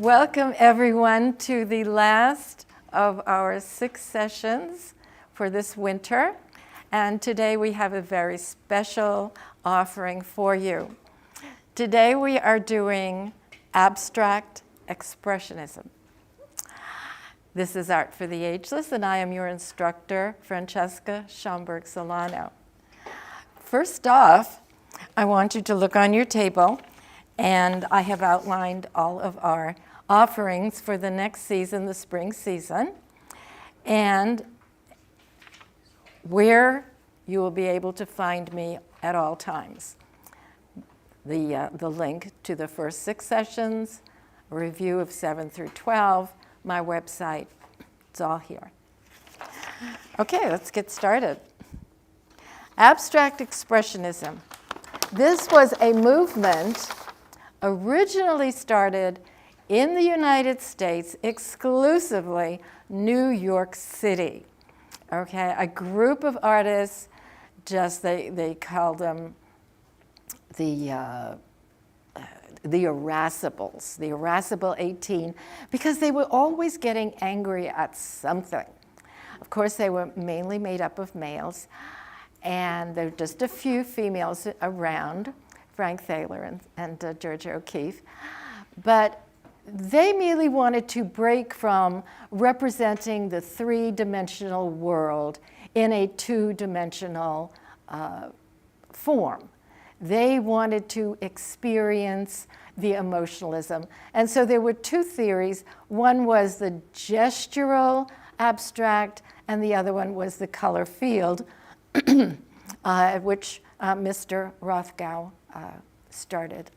Welcome everyone to the last of our 6 sessions for this winter. And today we have a very special offering for you. Today we are doing abstract expressionism. This is Art for the Ageless, and I am your instructor, Francesca Schomberg Solano. First off, I want you to look on your table, and I have outlined all of our offerings for the next season, the spring season, and where you will be able to find me at all times. The link to the first 6 sessions, a review of 7 through 12, my website, it's all here. Okay, let's get started. Abstract expressionism. This was a movement originally started in the United States, exclusively New York City. Okay, a group of artists, they called them the irascibles, the irascible 18, because they were always getting angry at something. Of course, they were mainly made up of males, and there were just a few females around, Frank Thaler and Georgia O'Keeffe. But they merely wanted to break from representing the 3-dimensional world in a 2-dimensional form. They wanted to experience the emotionalism. And so there were 2 theories. One was the gestural abstract, and the other one was the color field, which Mr. Rothgau started.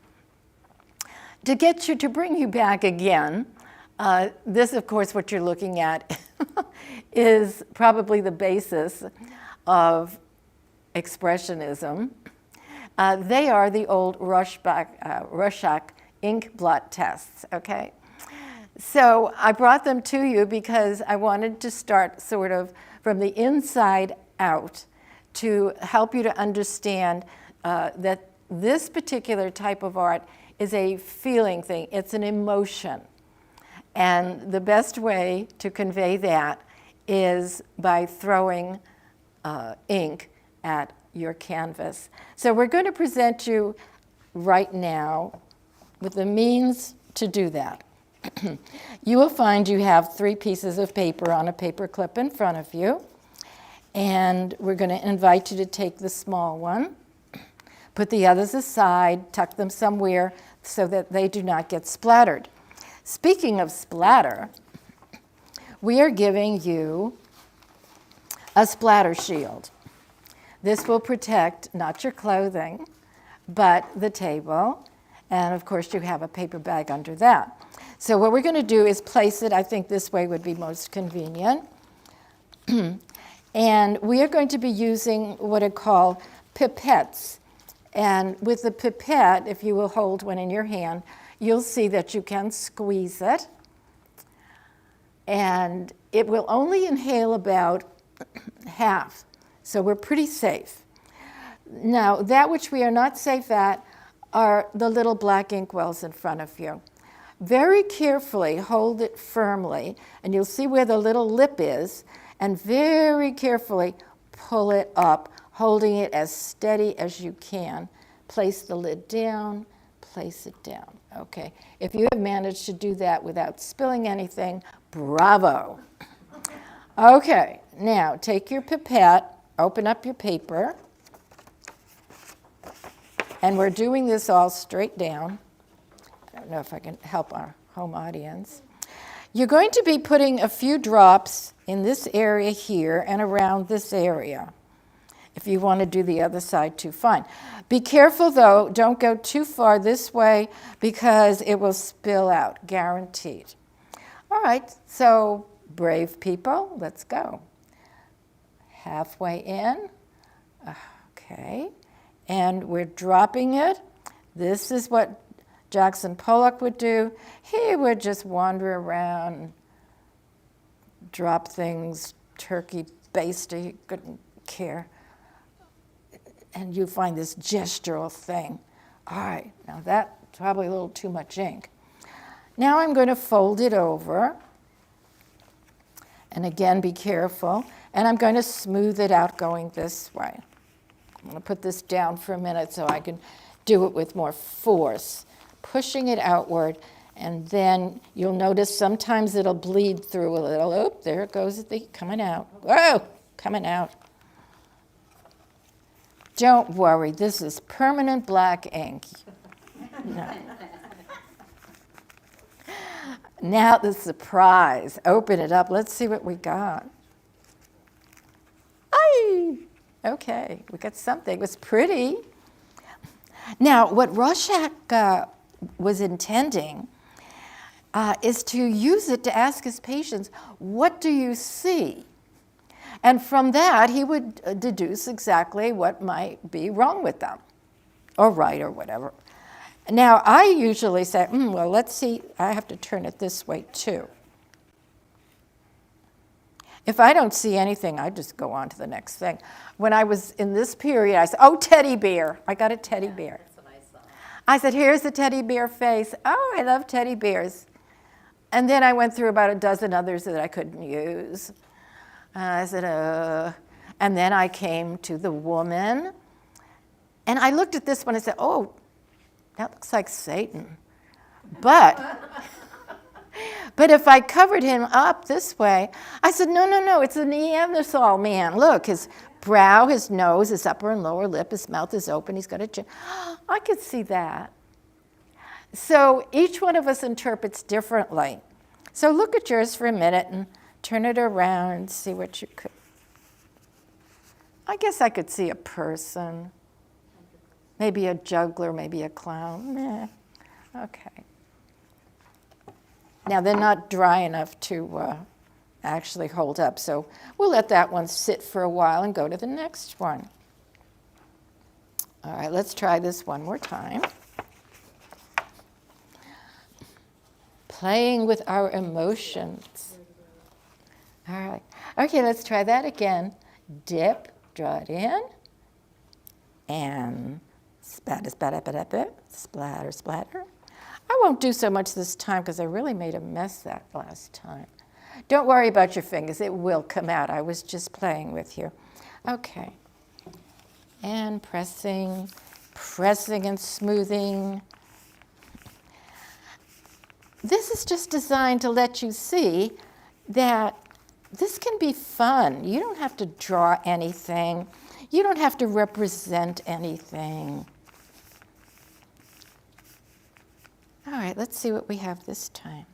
To bring you back again, this, of course, what you're looking at is probably the basis of expressionism. They are the old Rorschach ink blot tests, okay? So I brought them to you because I wanted to start sort of from the inside out to help you to understand that this particular type of art is a feeling thing. It's an emotion. And the best way to convey that is by throwing ink at your canvas. So we're going to present you right now with the means to do that. You will find you have 3 pieces of paper on a paper clip in front of you. And we're going to invite you to take the small one, put the others aside, tuck them somewhere so that they do not get splattered. Speaking of splatter, we are giving you a splatter shield. This will protect not your clothing, but the table. And of course, you have a paper bag under that. So what we're going to do is place it, I think this way would be most convenient. And we are going to be using what are called pipettes. And with the pipette, if you will hold one in your hand, you'll see that you can squeeze it. And it will only inhale about half. So we're pretty safe. Now, that which we are not safe at are the little black inkwells in front of you. Very carefully hold it firmly, and you'll see where the little lip is, and very carefully pull it up, holding it as steady as you can. Place the lid down, place it down. Okay, if you have managed to do that without spilling anything, bravo. Okay, now take your pipette, open up your paper, and we're doing this all straight down. I don't know if I can help our home audience. You're going to be putting a few drops in this area here and around this area. If you want to do the other side too, fine. Be careful though, don't go too far this way because it will spill out, guaranteed. All right, so brave people, let's go. Halfway in, okay, and we're dropping it. This is what Jackson Pollock would do. He would just wander around, drop things, turkey baster, he couldn't care. And you find this gestural thing. All right, now that's probably a little too much ink. Now I'm going to fold it over. And again, be careful. And I'm going to smooth it out going this way. I'm going to put this down for a minute so I can do it with more force, pushing it outward. And then you'll notice sometimes it'll bleed through a little. Oh, there it goes, coming out. Whoa, coming out. Don't worry, this is permanent black ink. No. Now the surprise. Open it up. Let's see what we got. Aye. Okay, we got something. It was pretty. Now, what Rorschach was intending is to use it to ask his patients, what do you see? And from that, he would deduce exactly what might be wrong with them, or right, or whatever. Now, I usually say, well, let's see. I have to turn it this way, too. If I don't see anything, I just go on to the next thing. When I was in this period, I said, oh, teddy bear. I got a teddy bear. That's what I saw. I said, here's the teddy bear face. Oh, I love teddy bears. And then I went through about a dozen others that I couldn't use. I said, and then I came to the woman. And I looked at this one and said, oh, that looks like Satan. But if I covered him up this way, I said, no, it's a Neanderthal man. Look, his brow, his nose, his upper and lower lip, his mouth is open, he's got a chin. I could see that. So each one of us interprets differently. So look at yours for a minute and turn it around and see what you could. I guess I could see a person. Maybe a juggler, maybe a clown. Okay. Now, they're not dry enough to actually hold up, so we'll let that one sit for a while and go to the next one. All right, let's try this one more time. Playing with our emotions. All right. Okay, let's try that again. Dip, draw it in, and splatter, splatter, splatter, splatter, splatter. I won't do so much this time because I really made a mess that last time. Don't worry about your fingers. It will come out. I was just playing with you. Okay. And pressing and smoothing. This is just designed to let you see that this can be fun. You don't have to draw anything. You don't have to represent anything. All right, let's see what we have this time.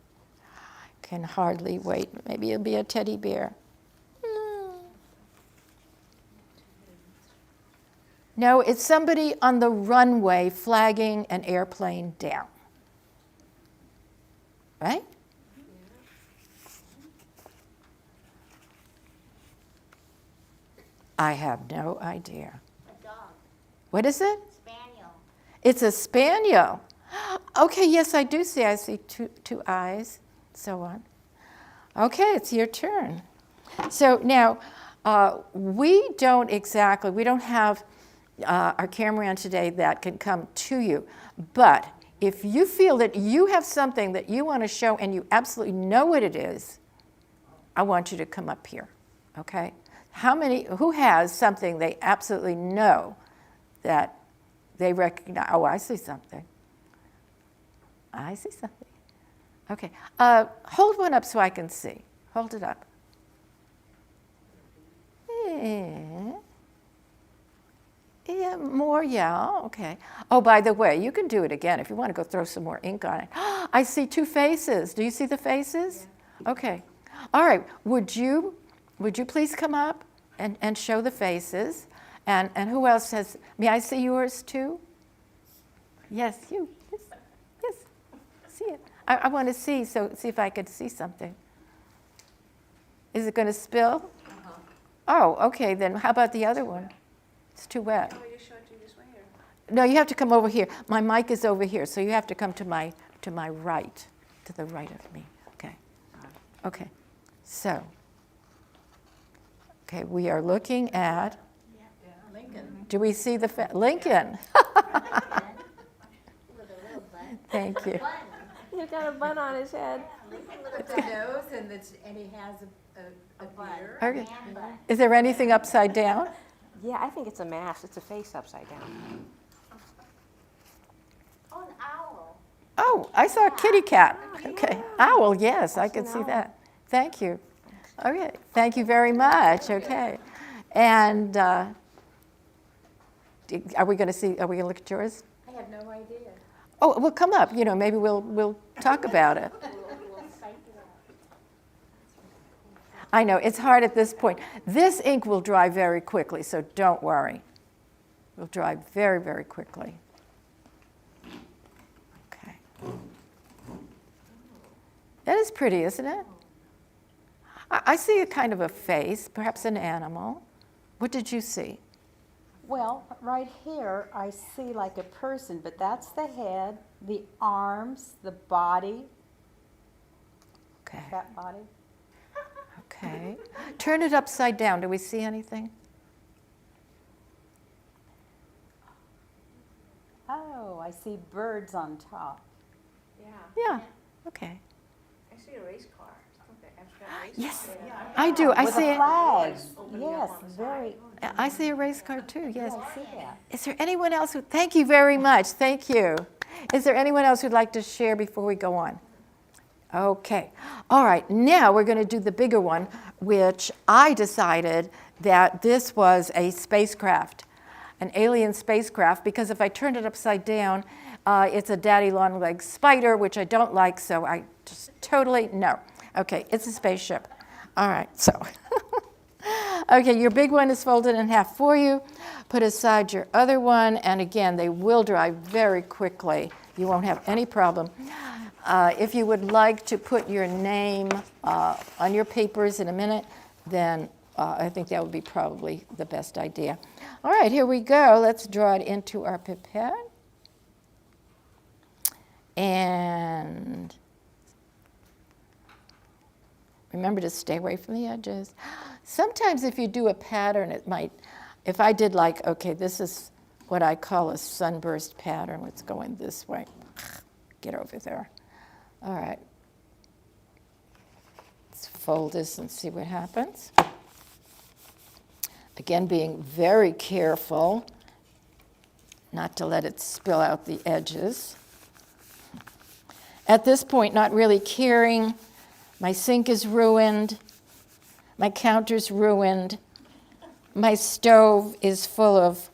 I can hardly wait. Maybe it'll be a teddy bear. No, it's somebody on the runway flagging an airplane down. Right? I have no idea. A dog. What is it? Spaniel. It's a spaniel. Okay, yes, I do see. I see two eyes, so on. Okay, it's your turn. So now, we don't have our cameraman today that can come to you. But if you feel that you have something that you want to show and you absolutely know what it is, I want you to come up here, okay? Who has something they absolutely know that they recognize? Oh, I see something. I see something. Okay. Hold one up so I can see. Hold it up. Yeah, more, yeah, okay. Oh, by the way, you can do it again if you want to go throw some more ink on it. I see two faces. Do you see the faces? Yeah. Okay. All right. Would you please come up and show the faces? And who else has, may I see yours too? Yes, you. Yes. See it. I want to see if I could see something. Is it going to spill? Uh-huh. Oh, okay, then how about the other one? It's too wet. Oh, you show it to this way, or? No, you have to come over here. My mic is over here, so you have to come to my right, to the right of me. Okay. Okay. So, okay, we are looking at. Yeah, Lincoln. Do we see the Lincoln? With a little butt. Thank you. He's got a bun on his head. Look at the nose and he has a beard. Okay. Is there anything upside down? Yeah, I think it's a mask. It's a face upside down. Oh, an owl. Oh, I saw a kitty cat. Okay. Owl, yes, I could see that. Thank you. Okay, thank you very much. Okay. And are we going to look at yours? I have no idea. Oh, well, come up. You know, maybe we'll talk about it. I know, it's hard at this point. This ink will dry very quickly, so don't worry. It will dry very, very quickly. Okay. That is pretty, isn't it? I see a kind of a face, perhaps an animal. What did you see? Well, right here, I see like a person, but that's the head, the arms, the body, Okay. that body. Okay. Turn it upside down. Do we see anything? Oh, I see birds on top. Yeah. Yeah. Okay. I see a race car. Okay, abstract race Yes, car. I do. I With see a it. flag. Yes, very, I see a race car too. Yes. I see that. Is there anyone else who? Thank you very much. Thank you. Is there anyone else who'd like to share before we go on? Okay. All right. Now we're going to do the bigger one, which I decided that this was a spacecraft, an alien spacecraft, because if I turned it upside down, it's a daddy long leg spider, which I don't like, so I just totally, no. Okay, it's a spaceship. All right, so. Okay, your big one is folded in half for you. Put aside your other one, and again, they will dry very quickly. You won't have any problem. If you would like to put your name on your papers in a minute, then I think that would be probably the best idea. All right, here we go. Let's draw it into our pipette. And remember to stay away from the edges. Sometimes if you do a pattern, it might, if I did like, okay, this is what I call a sunburst pattern. It's going this way. Get over there. All right. Let's fold this and see what happens. Again, being very careful not to let it spill out the edges. At this point, not really caring. My sink is ruined. My counter's ruined. My stove is full of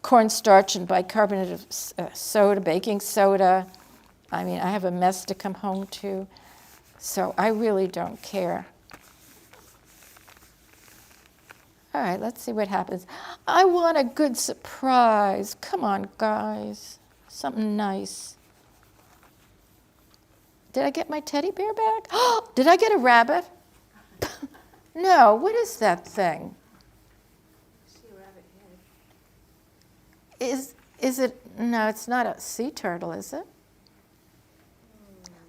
cornstarch and bicarbonate of soda, baking soda. I mean, I have a mess to come home to, so I really don't care. All right, let's see what happens. I want a good surprise. Come on, guys. Something nice. Did I get my teddy bear back? Oh, did I get a rabbit? No, what is that thing? I see a rabbit head. Is it, no, it's not a sea turtle, is it?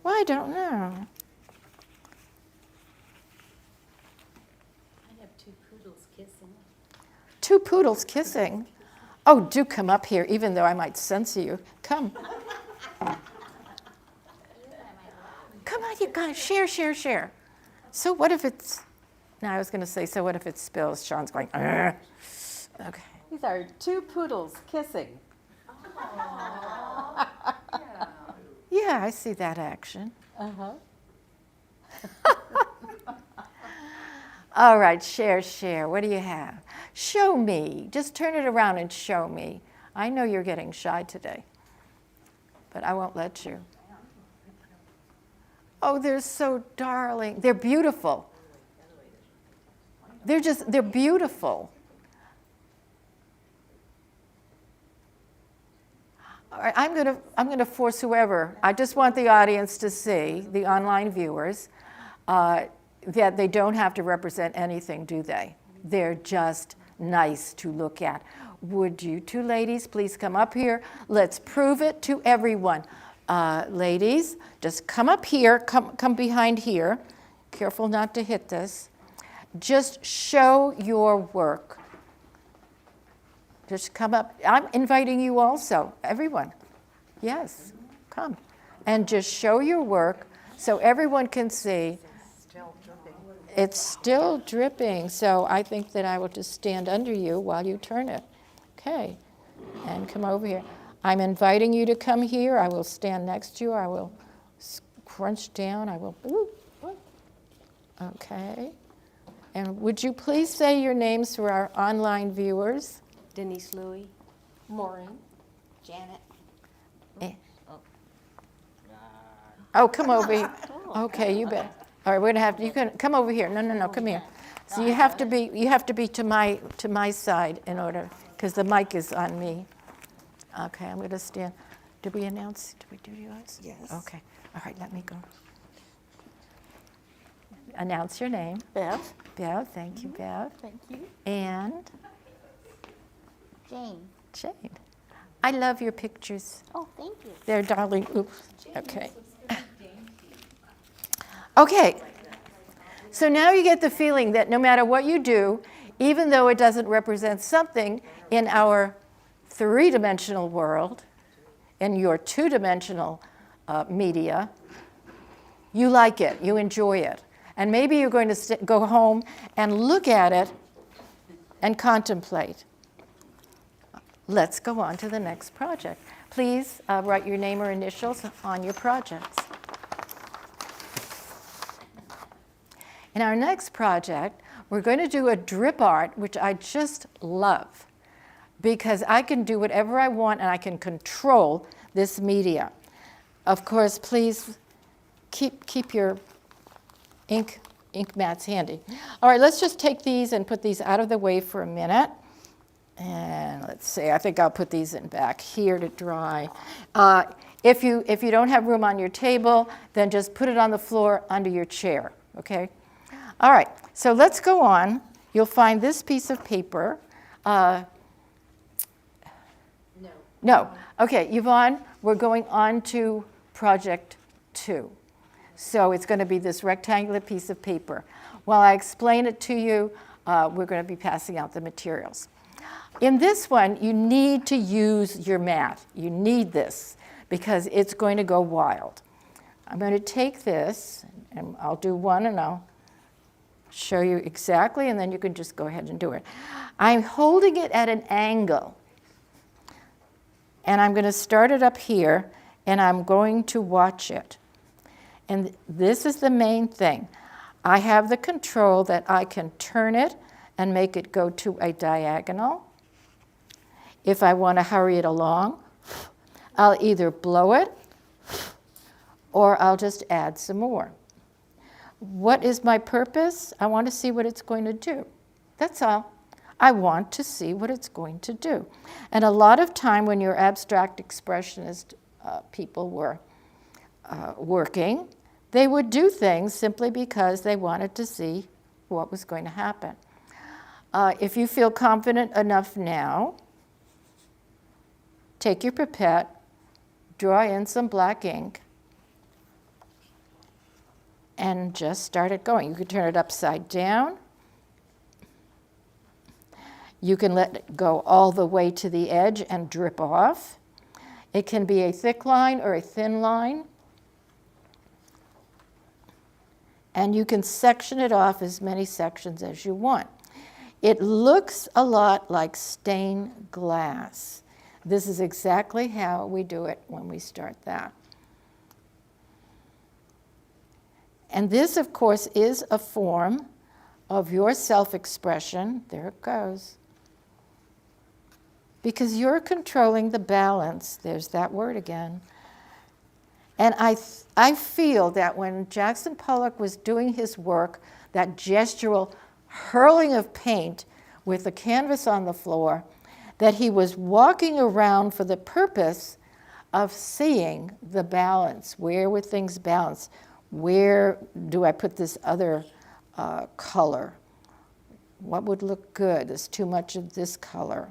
Well, I don't know. I have two poodles kissing. Two poodles kissing. Oh, do come up here, even though I might censor you. Come. Come on, you guys, share, share, share. So what if it's, no, I was going to say, so what if it spills? Sean's going, "Ugh." Okay. These are two poodles kissing. Yeah, I see that action. Uh-huh. All right, share, share. What do you have? Show me. Just turn it around and show me. I know you're getting shy today, but I won't let you. Oh, they're so darling. They're beautiful. They're beautiful. All right, I'm going to force whoever. I just want the audience to see, the online viewers, that they don't have to represent anything, do they? They're just nice to look at. Would you two ladies please come up here? Let's prove it to everyone. Ladies, just come up here, come behind here. Careful not to hit this. Just show your work. Just come up. I'm inviting you also, everyone. Yes, come. and just show your work so everyone can see. Still dripping. It's still dripping, so I think that I will just stand under you while you turn it. Okay, and come over here. I'm inviting you to come here. I will stand next to you. I will crunch down. I will, okay. And would you please say your names for our online viewers? Denise Louie. Maureen. Janet. Oh, come over here. Okay, you bet. All right, we're gonna have, you can, come over here. No, come here. So you have to be to my side in order, because the mic is on me. Okay, I'm gonna stand. Did we do yours? Yes. Okay, all right, let me go. Announce your name. Bev. Bev, thank you, Bev. Thank you. And Jane. Jane. I love your pictures. Oh, thank you. They're darling, oops, okay. Okay, so now you get the feeling that no matter what you do, even though it doesn't represent something in our three-dimensional world, in your two-dimensional media, you like it, you enjoy it. And maybe you're going to go home and look at it and contemplate. Let's go on to the next project. Please write your name or initials on your projects. In our next project, we're going to do a drip art, which I just love, because I can do whatever I want and I can control this media. Of course, please keep your ink mats handy. All right, let's just take these and put these out of the way for a minute. And let's see, I think I'll put these in back here to dry. If you don't have room on your table, then just put it on the floor under your chair, okay? All right, so let's go on. You'll find this piece of paper. No. Okay, Yvonne, we're going on to project 2. So it's going to be this rectangular piece of paper. While I explain it to you, we're going to be passing out the materials. In this one, you need to use your mat. You need this because it's going to go wild. I'm going to take this, and I'll do one, and I'll show you exactly, and then you can just go ahead and do it. I'm holding it at an angle, and I'm going to start it up here, and I'm going to watch it. And this is the main thing. I have the control that I can turn it and make it go to a diagonal. If I want to hurry it along, I'll either blow it or I'll just add some more. What is my purpose? I want to see what it's going to do. That's all. I want to see what it's going to do. And a lot of time when your abstract expressionist people were working, they would do things simply because they wanted to see what was going to happen. If you feel confident enough now, take your pipette, draw in some black ink, and just start it going. You can turn it upside down. You can let it go all the way to the edge and drip off. It can be a thick line or a thin line. And you can section it off as many sections as you want. It looks a lot like stained glass. This is exactly how we do it when we start that. And this, of course, is a form of your self-expression. There it goes. Because you're controlling the balance. There's that word again. And I feel that when Jackson Pollock was doing his work, that gestural hurling of paint with the canvas on the floor, that he was walking around for the purpose of seeing the balance. Where were things balanced? Where do I put this other color? What would look good? There's too much of this color.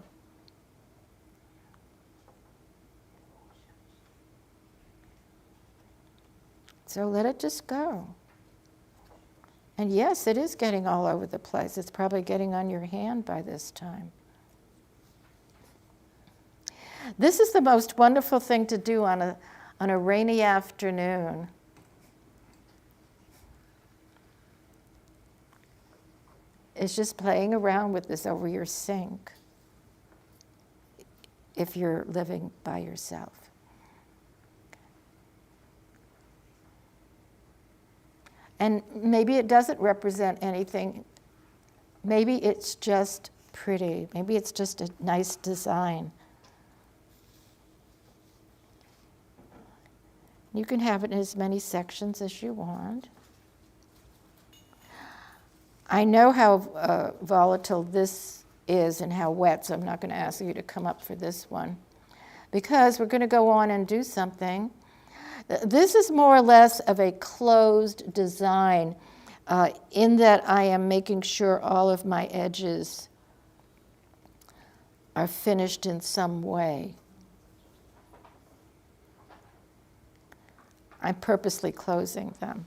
So let it just go. And yes, it is getting all over the place. It's probably getting on your hand by this time. This is the most wonderful thing to do on on a rainy afternoon, is just playing around with this over your sink if you're living by yourself. And maybe it doesn't represent anything. Maybe it's just pretty. Maybe it's just a nice design. You can have it in as many sections as you want. I know how volatile this is and how wet, so I'm not going to ask you to come up for this one, because we're going to go on and do something. This is more or less of a closed design in that I am making sure all of my edges are finished in some way. I'm purposely closing them.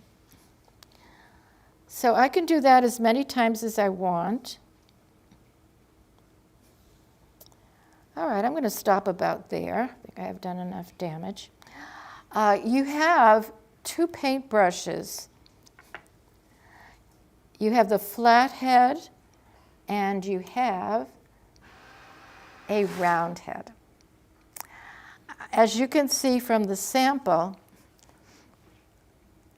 So I can do that as many times as I want. All right, I'm going to stop about there. I think I have done enough damage. You have two paintbrushes. You have the flat head and you have a round head. As you can see from the sample,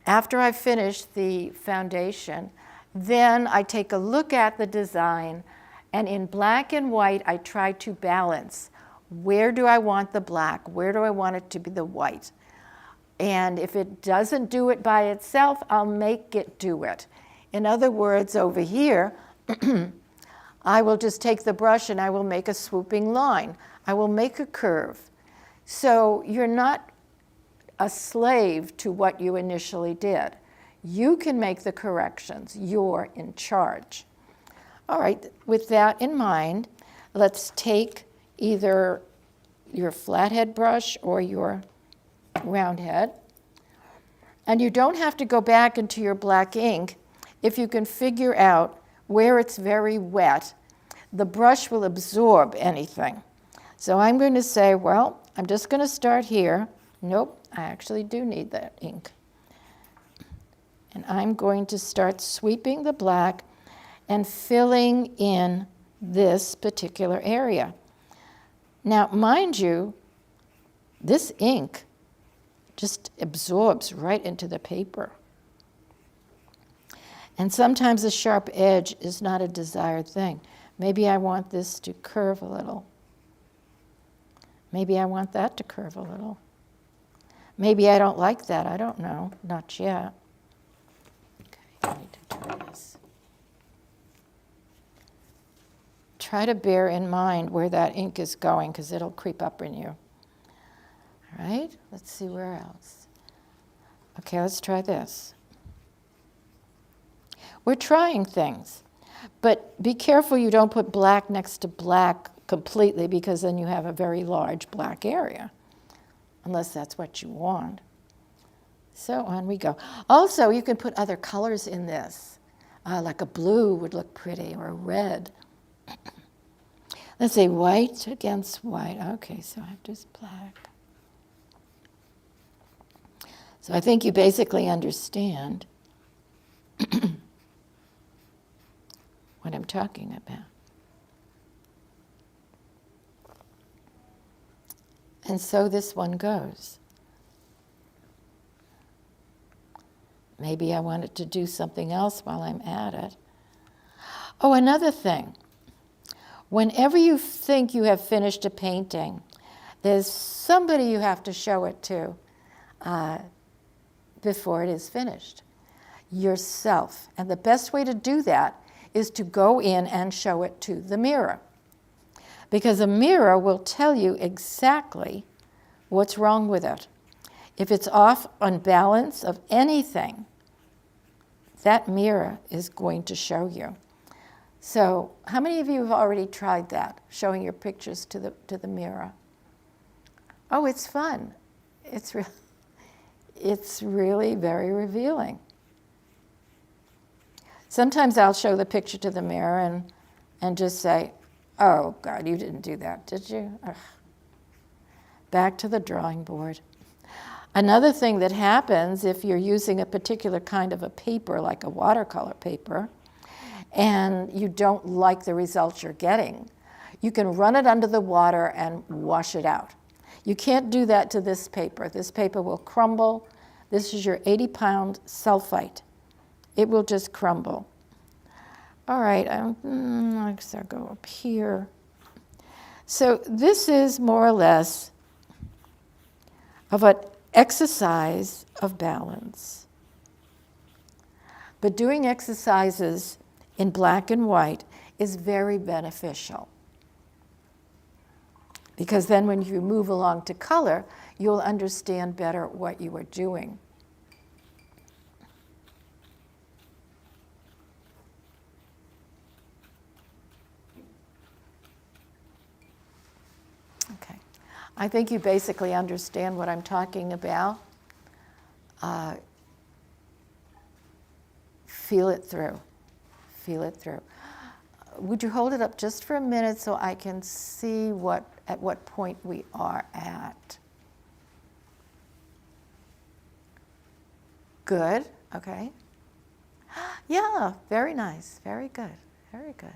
after I finish the foundation, then I take a look at the design, and in black and white I try to balance. Where do I want the black? Where do I want it to be the white? And if it doesn't do it by itself, I'll make it do it. In other words, over here, I will just take the brush and I will make a swooping line. I will make a curve. So you're not a slave to what you initially did. You can make the corrections. You're in charge. All right, with that in mind, let's take either your flathead brush or your round head. And you don't have to go back into your black ink if you can figure out where it's very wet. The brush will absorb anything. So I'm going to say, well, I'm just going to start here. Nope, I actually do need that ink. And I'm going to start sweeping the black and filling in this particular area. Now, mind you, this ink just absorbs right into the paper. And sometimes a sharp edge is not a desired thing. Maybe I want this to curve a little. Maybe I want that to curve a little. Maybe I don't like that. I don't know. Not yet. Okay, I need to try this. Try to bear in mind where that ink is going, because it'll creep up in you. All right, let's see where else. Okay, let's try this. We're trying things, but be careful you don't put black next to black completely, because then you have a very large black area, unless that's what you want. So on we go. Also, you can put other colors in this, like a blue would look pretty, or a red. Let's say white against white. Okay, so I have just black. So I think you basically understand what I'm talking about. And so this one goes. Maybe I wanted to do something else while I'm at it. Oh, another thing. Whenever you think you have finished a painting, there's somebody you have to show it to before it is finished. Yourself. And the best way to do that is to go in and show it to the mirror. Because a mirror will tell you exactly what's wrong with it. If it's off on balance of anything, that mirror is going to show you. So how many of you have already tried that, showing your pictures to the mirror? Oh, it's fun. It's really very revealing. Sometimes I'll show the picture to the mirror and just say, oh, God, you didn't do that, did you? Ugh. Back to the drawing board. Another thing that happens if you're using a particular kind of a paper, like a watercolor paper, and you don't like the results you're getting, you can run it under the water and wash it out. You can't do that to this paper. This paper will crumble. This is your 80-pound sulfite. It will just crumble. All right, I guess I'll go up here. So this is more or less of an exercise of balance. But doing exercises in black and white is very beneficial. Because then when you move along to color, you'll understand better what you are doing. Okay. I think you basically understand what I'm talking about. Feel it through. Feel it through. Would you hold it up just for a minute so I can see at what point we are at? Good, okay. Yeah, very nice, very good, very good.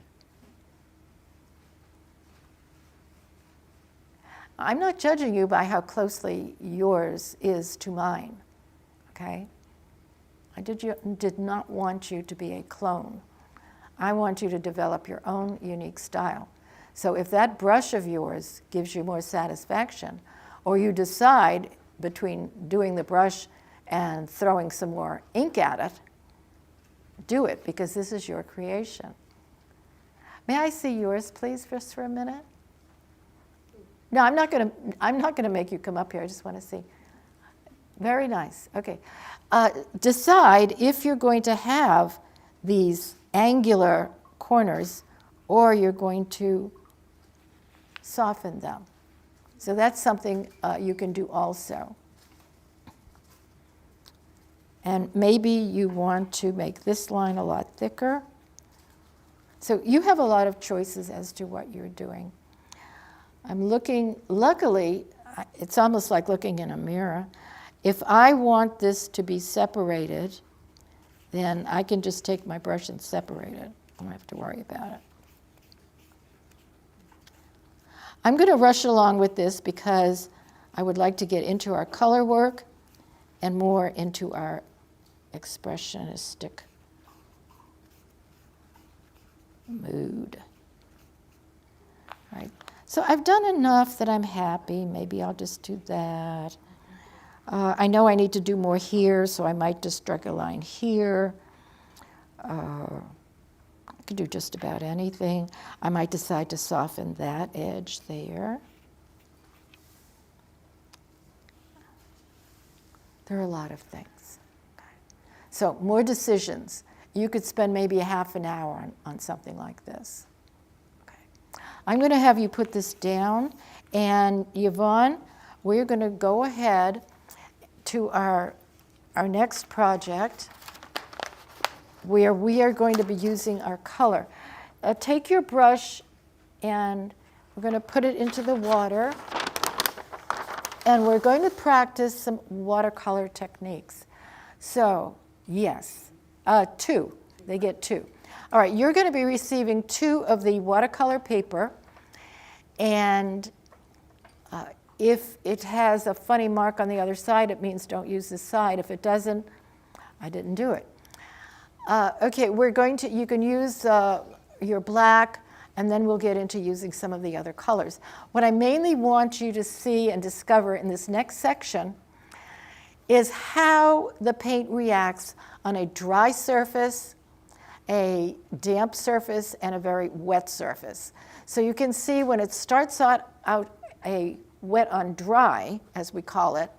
I'm not judging you by how closely yours is to mine, okay? I did not want you to be a clone. I want you to develop your own unique style. So if that brush of yours gives you more satisfaction, or you decide between doing the brush and throwing some more ink at it, do it, because this is your creation. May I see yours, please, just for a minute? No, I'm not gonna make you come up here. I just want to see. Very nice. Okay. Decide if you're going to have these angular corners or you're going to soften them. So that's something you can do also. And maybe you want to make this line a lot thicker. So you have a lot of choices as to what you're doing. I'm looking, luckily, it's almost like looking in a mirror. If I want this to be separated, then I can just take my brush and separate it. I don't have to worry about it. I'm going to rush along with this because I would like to get into our color work and more into our expressionistic mood. All right. So I've done enough that I'm happy. Maybe I'll just do that. I know I need to do more here, so I might just drag a line here. I could do just about anything. I might decide to soften that edge there. There are a lot of things. Okay. So more decisions. You could spend maybe a half an hour on something like this. Okay. I'm going to have you put this down, and Yvonne, we're going to go ahead to our next project where we are going to be using our color. Take your brush and we're going to put it into the water and we're going to practice some watercolor techniques. So, yes, 2. They get 2. All right, you're going to be receiving 2 of the watercolor paper, and if it has a funny mark on the other side, it means don't use this side. If it doesn't, I didn't do it. Okay, you can use your black, and then we'll get into using some of the other colors. What I mainly want you to see and discover in this next section is how the paint reacts on a dry surface, a damp surface, and a very wet surface. So you can see when it starts out a wet on dry, as we call it,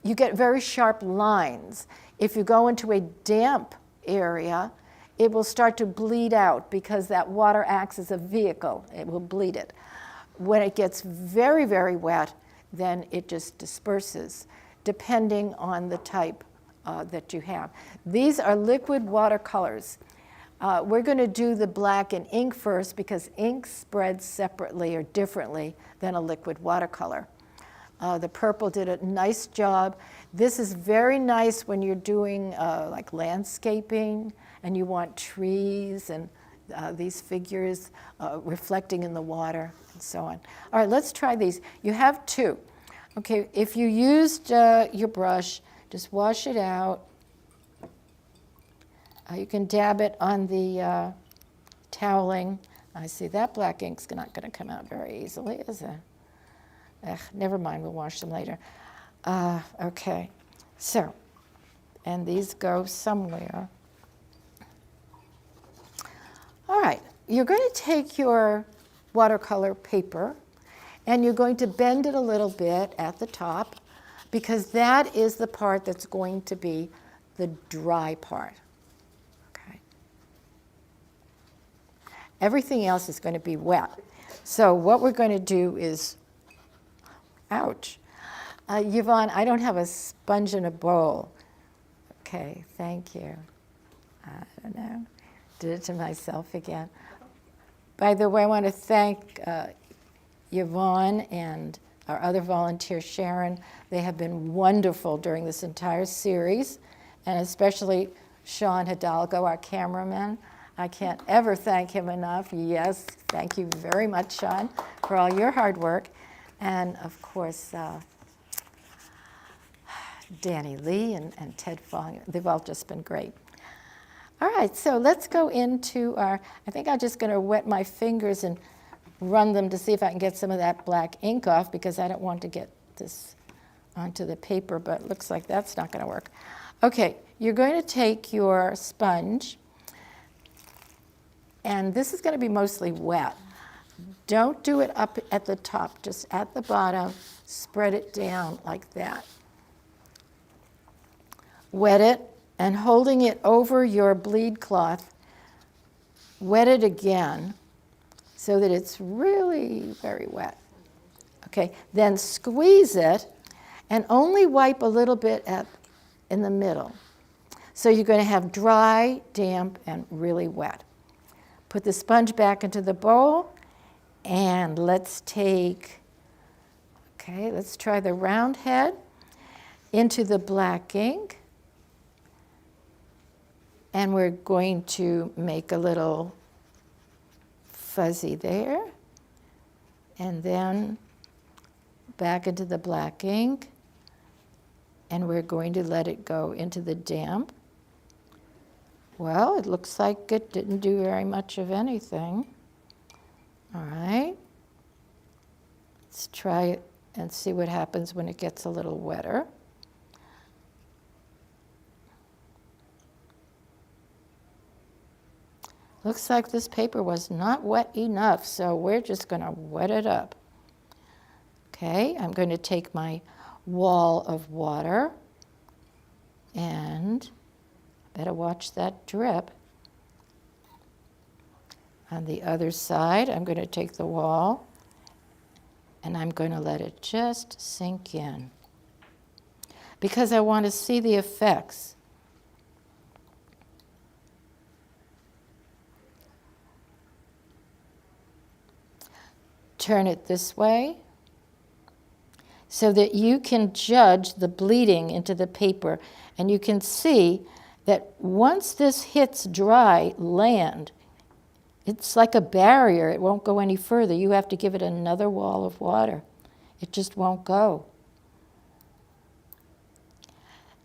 you get very sharp lines. If you go into a damp area, it will start to bleed out because that water acts as a vehicle. It will bleed it. When it gets very, very wet, then it just disperses, depending on the type that you have. These are liquid watercolors. We're going to do the black and ink first because ink spreads separately or differently than a liquid watercolor. The purple did a nice job. This is very nice when you're doing like landscaping and you want trees and these figures reflecting in the water and so on. All right, let's try these. You have two. Okay, if you used your brush, just wash it out. You can dab it on the toweling. I see that black ink's not going to come out very easily, is it? Never mind, we'll wash them later. Okay, so, and these go somewhere. All right, you're going to take your watercolor paper and you're going to bend it a little bit at the top because that is the part that's going to be the dry part. Okay. Everything else is going to be wet. So what we're going to do is, ouch. Yvonne, I don't have a sponge in a bowl. Okay, thank you. I don't know. Did it to myself again. By the way, I want to thank Yvonne and our other volunteer, Sharon. They have been wonderful during this entire series, and especially Sean Hidalgo, our cameraman. I can't ever thank him enough. Yes, thank you very much, Sean, for all your hard work. And of course, Danny Lee and Ted Fong, they've all just been great. All right, so let's go into our, I think I'm just going to wet my fingers and run them to see if I can get some of that black ink off because I don't want to get this onto the paper, but it looks like that's not going to work. Okay, you're going to take your sponge, and this is going to be mostly wet. Don't do it up at the top, just at the bottom, spread it down like that. Wet it, and holding it over your bleed cloth, wet it again so that it's really very wet. Okay, then squeeze it and only wipe a little bit in the middle. So you're going to have dry, damp, and really wet. Put the sponge back into the bowl, and let's take, okay, let's try the round head into the black ink. And we're going to make a little fuzzy there. And then back into the black ink. And we're going to let it go into the damp. Well, it looks like it didn't do very much of anything. All right. Let's try it and see what happens when it gets a little wetter. Looks like this paper was not wet enough, so we're just going to wet it up. Okay, I'm going to take my wall of water and better watch that drip. On the other side, I'm going to take the wall and I'm going to let it just sink in because I want to see the effects. Turn it this way so that you can judge the bleeding into the paper, and you can see that once this hits dry land, it's like a barrier. It won't go any further. You have to give it another wall of water. It just won't go.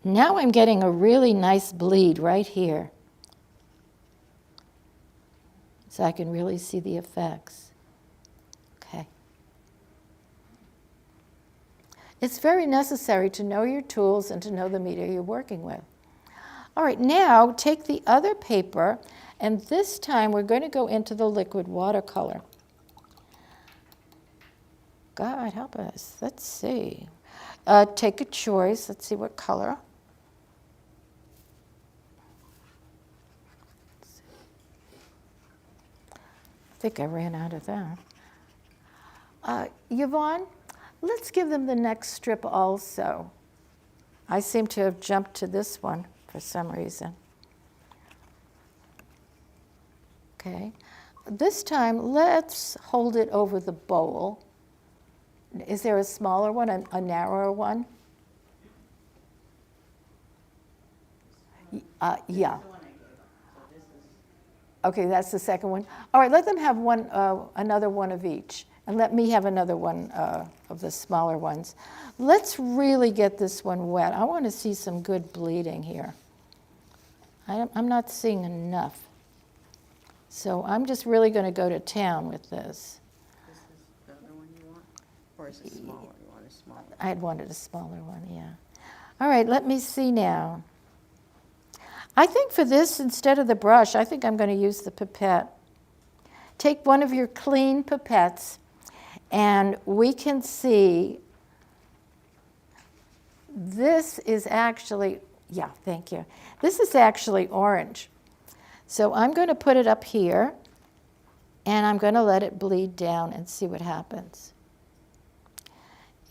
Now I'm getting a really nice bleed right here, so I can really see the effects. Okay. It's very necessary to know your tools and to know the media you're working with. All right, now take the other paper, and this time we're going to go into the liquid watercolor. God help us. Let's see. Take a choice. Let's see what color. I think I ran out of that. Yvonne, let's give them the next strip also. I seem to have jumped to this one for some reason. Okay. This time, let's hold it over the bowl. Is there a smaller one, a narrower one? Yeah. Okay, that's the second one. All right, let them have one, another one of each, and let me have another one of the smaller ones. Let's really get this one wet. I want to see some good bleeding here. I'm not seeing enough. So I'm just really going to go to town with this. This is the other one you want? Or is it smaller? You want a smaller? I had wanted a smaller one, yeah. All right, let me see now. I think for this, instead of the brush, I think I'm going to use the pipette. Take one of your clean pipettes, and we can see this is actually, yeah, thank you. This is actually orange. So I'm going to put it up here, and I'm going to let it bleed down and see what happens.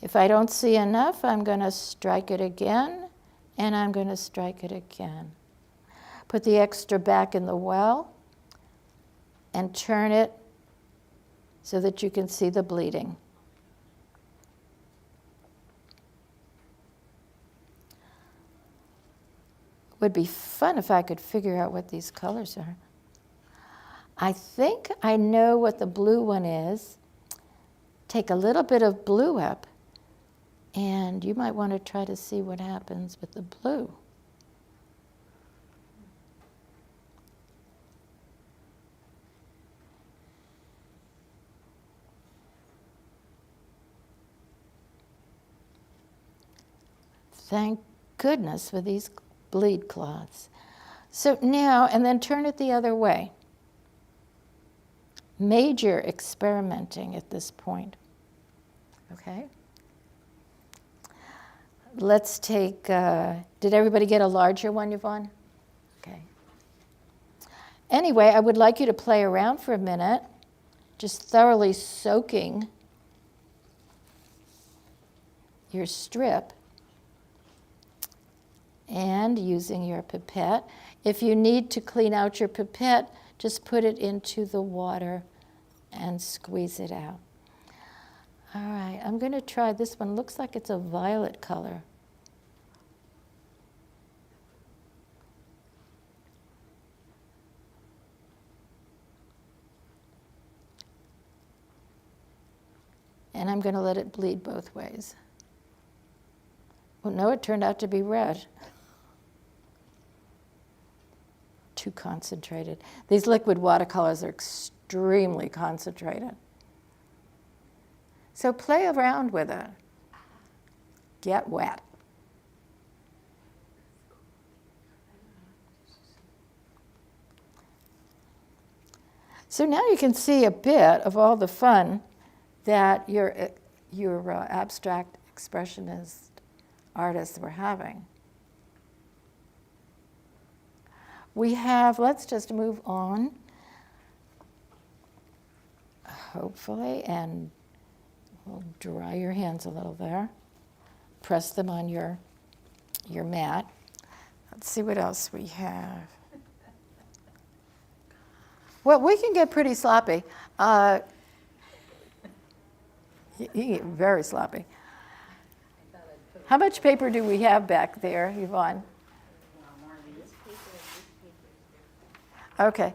If I don't see enough, I'm going to strike it again, and I'm going to strike it again. Put the extra back in the well and turn it so that you can see the bleeding. Would be fun if I could figure out what these colors are. I think I know what the blue one is. Take a little bit of blue up, and you might want to try to see what happens with the blue. Thank goodness for these bleed cloths. So now, and then turn it the other way. Major experimenting at this point. Okay? Let's take, did everybody get a larger one, Yvonne? Okay. Anyway, I would like you to play around for a minute, just thoroughly soaking your strip and using your pipette. If you need to clean out your pipette, just put it into the water and squeeze it out. All right, I'm going to try this one. Looks like it's a violet color. And I'm going to let it bleed both ways. Well, no, it turned out to be red. Too concentrated. These liquid watercolors are extremely concentrated. So play around with it. Get wet. So now you can see a bit of all the fun that your abstract expressionist artists were having. We have, let's just move on, hopefully, and we'll dry your hands a little there. Press them on your mat. Let's see what else we have. Well, we can get pretty sloppy. You can get very sloppy. How much paper do we have back there, Yvonne? Okay.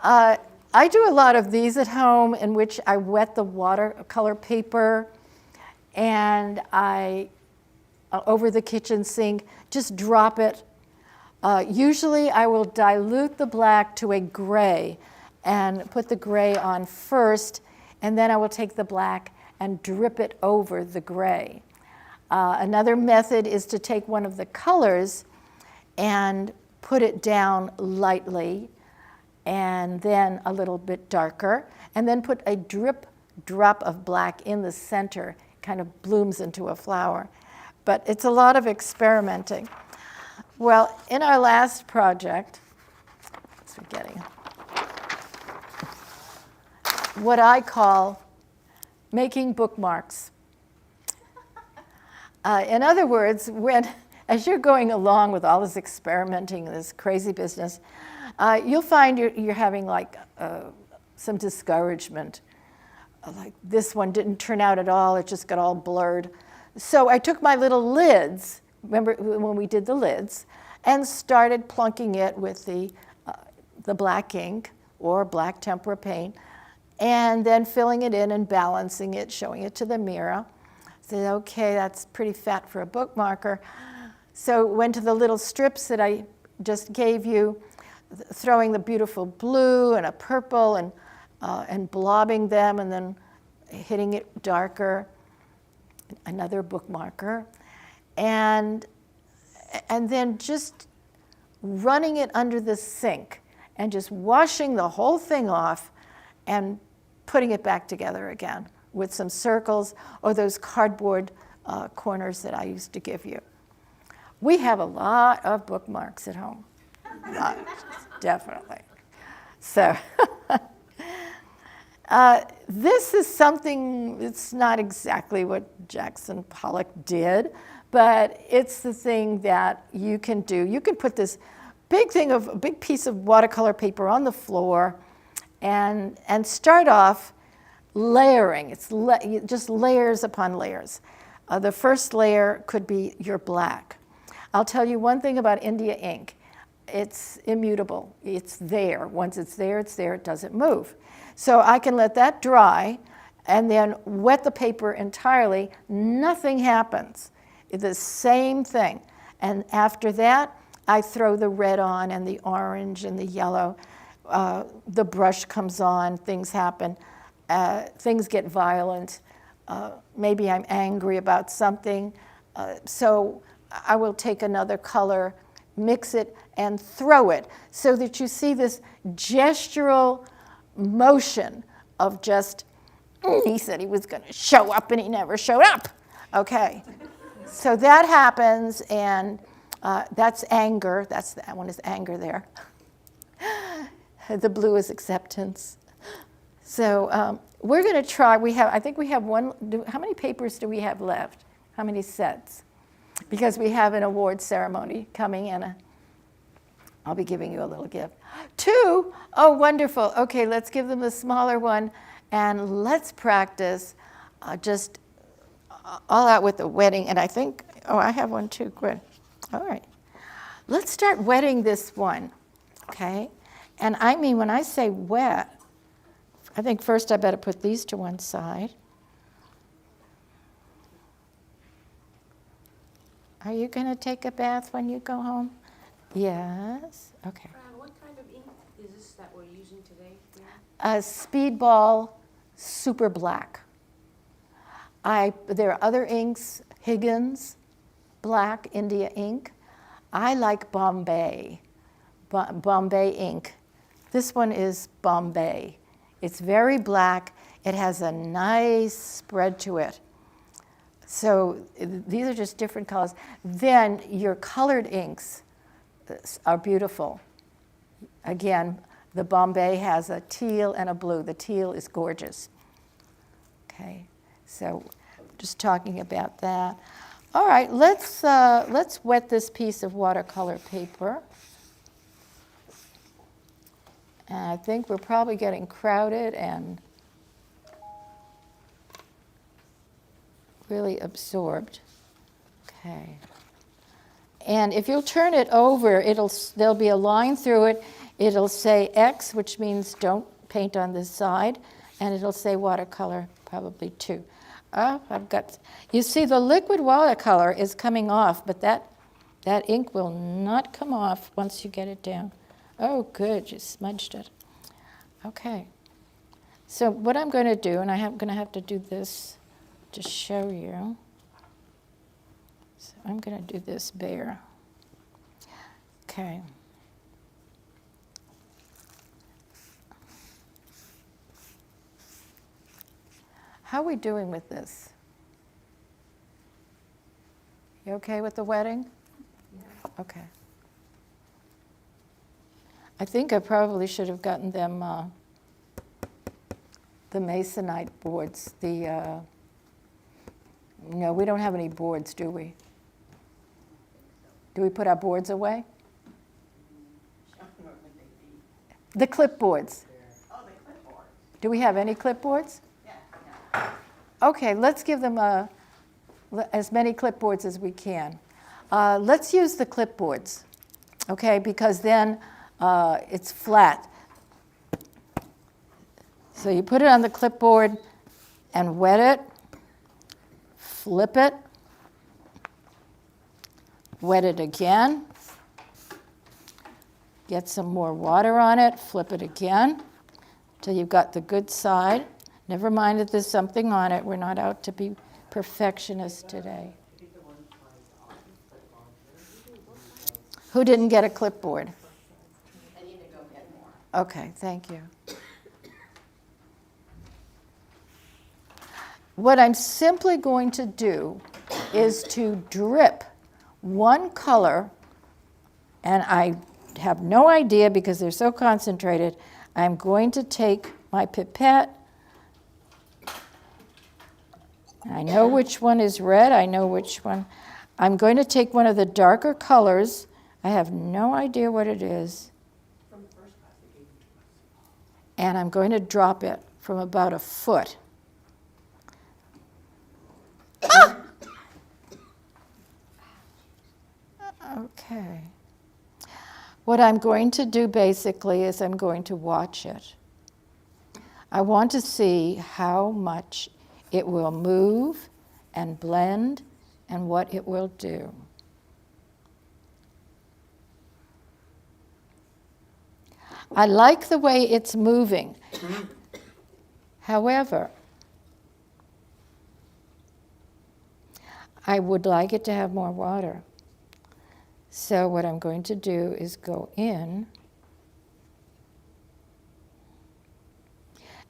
I do a lot of these at home in which I wet the watercolor paper and I, over the kitchen sink, just drop it. Usually I will dilute the black to a gray and put the gray on first, and then I will take the black and drip it over the gray. Another method is to take one of the colors and put it down lightly, and then a little bit darker, and then put a drop of black in the center, kind of blooms into a flower. But it's a lot of experimenting. Well, in our last project, what's forgetting, what I call making bookmarks. In other words, as you're going along with all this experimenting, this crazy business, you'll find you're having like some discouragement. like this one didn't turn out at all. It just got all blurred. So I took my little lids, remember when we did the lids, and started plunking it with the black ink or black tempera paint, and then filling it in and balancing it, showing it to the mirror. Said, okay, that's pretty fat for a bookmarker. So went to the little strips that I just gave you, throwing the beautiful blue and a purple and blobbing them and then hitting it darker, another bookmarker, and then just running it under the sink and just washing the whole thing off and putting it back together again with some circles or those cardboard corners that I used to give you. We have a lot of bookmarks at home. Definitely. So this is something, it's not exactly what Jackson Pollock did, but it's the thing that you can do. You can put this big piece of watercolor paper on the floor and start off layering. It's just layers upon layers. The first layer could be your black. I'll tell you one thing about India ink. It's immutable. It's there. Once it's there, it doesn't move. So I can let that dry and then wet the paper entirely. Nothing happens. It's the same thing. And after that, I throw the red on and the orange and the yellow. The brush comes on, things happen. Things get violent. Maybe I'm angry about something. So I will take another color, mix it, and throw it so that you see this gestural motion of just, he said he was going to show up and he never showed up. Okay. So that happens, and that's anger. That one is anger there. The blue is acceptance. So we're going to try. I think we have one. How many papers do we have left? How many sets? Because we have an award ceremony coming, and I'll be giving you a little gift. 2, oh, wonderful. Okay, let's give them the smaller one, and let's practice just all out with the wetting. And I think, oh, I have one too. Good. All right. Let's start wetting this one, okay? And I mean, when I say wet, I think first I better put these to one side. Are you going to take a bath when you go home? Yes. Okay. What kind of ink is this that we're using today? A Speedball Super Black. There are other inks, Higgins, Black, India ink. I like Bombay, Bombay ink. This one is Bombay. It's very black. It has a nice spread to it. So these are just different colors. Then your colored inks are beautiful. Again, the Bombay has a teal and a blue. The teal is gorgeous. Okay, so just talking about that. All right, let's wet this piece of watercolor paper. And I think we're probably getting crowded and really absorbed. Okay. And if you'll turn it over, there'll be a line through it. It'll say X, which means don't paint on this side, and it'll say watercolor, probably 2. Oh, you see the liquid watercolor is coming off, but that ink will not come off once you get it down. Oh, good, you smudged it. Okay. So what I'm going to do, and I'm going to have to do this to show you. So I'm going to do this bare. Okay. How are we doing with this? You okay with the wetting? Yeah. Okay. I think I probably should have gotten them the masonite boards. No, we don't have any boards, do we? Do we put our boards away? The clipboards. Oh, the clipboard. Do we have any clipboards? Yeah. Okay, let's give them as many clipboards as we can. Let's use the clipboards, okay, because then it's flat. So you put it on the clipboard and wet it, flip it, wet it again, get some more water on it, flip it again till you've got the good side. Never mind that there's something on it. We're not out to be perfectionists today. Who didn't get a clipboard? I need to go get more. Okay, thank you. What I'm simply going to do is to drip one color, and I have no idea because they're so concentrated. I'm going to take my pipette. I know which one is red. I know which one. I'm going to take one of the darker colors. I have no idea what it is. And I'm going to drop it from about a foot. Okay. What I'm going to do basically is I'm going to watch it. I want to see how much it will move and blend and what it will do. I like the way it's moving. However, I would like it to have more water. So what I'm going to do is go in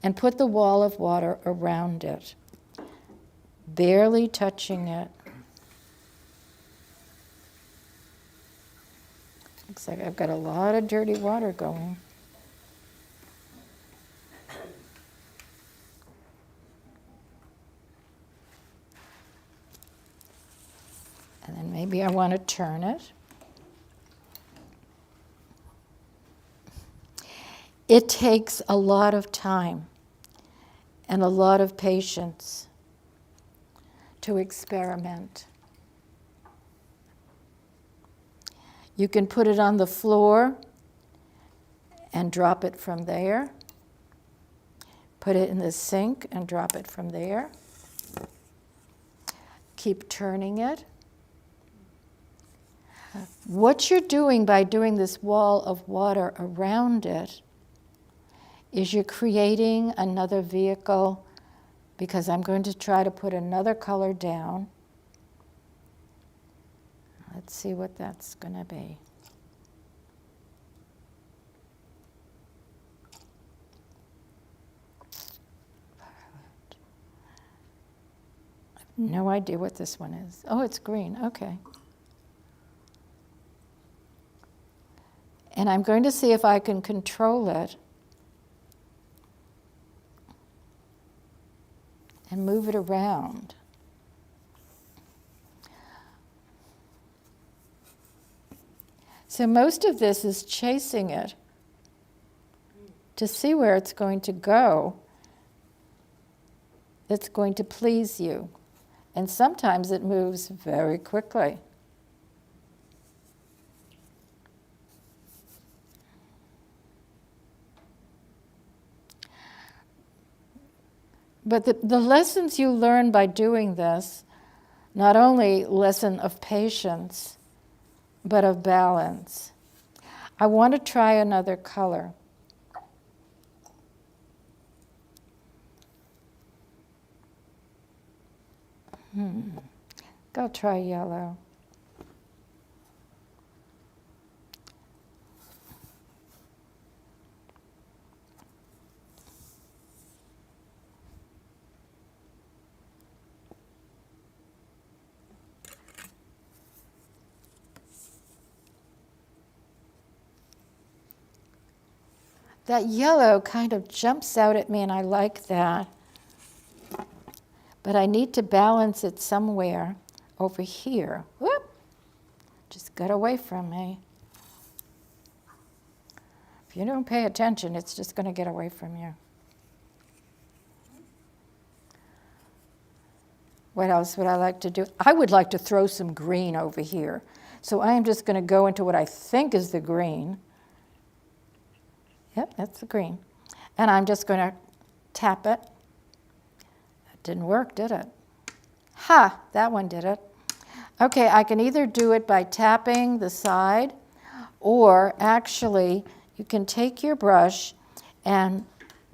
and put the wall of water around it, barely touching it. Looks like I've got a lot of dirty water going. And then maybe I want to turn it. It takes a lot of time and a lot of patience to experiment. You can put it on the floor and drop it from there. Put it in the sink and drop it from there. Keep turning it. What you're doing by doing this wall of water around it is you're creating another vehicle, because I'm going to try to put another color down. Let's see what that's going to be. I have no idea what this one is. Oh, it's green. Okay. And I'm going to see if I can control it and move it around. So most of this is chasing it to see where it's going to go that's going to please you. And sometimes it moves very quickly. But the lessons you learn by doing this, not only lesson of patience, but of balance. I want to try another color. Go try yellow. That yellow kind of jumps out at me, and I like that. But I need to balance it somewhere over here. Whoop! Just got away from me. If you don't pay attention, it's just going to get away from you. What else would I like to do? I would like to throw some green over here. So I am just going to go into what I think is the green. Yep, that's the green. And I'm just going to tap it. That didn't work, did it? Ha, that one did it. Okay, I can either do it by tapping the side, or actually you can take your brush and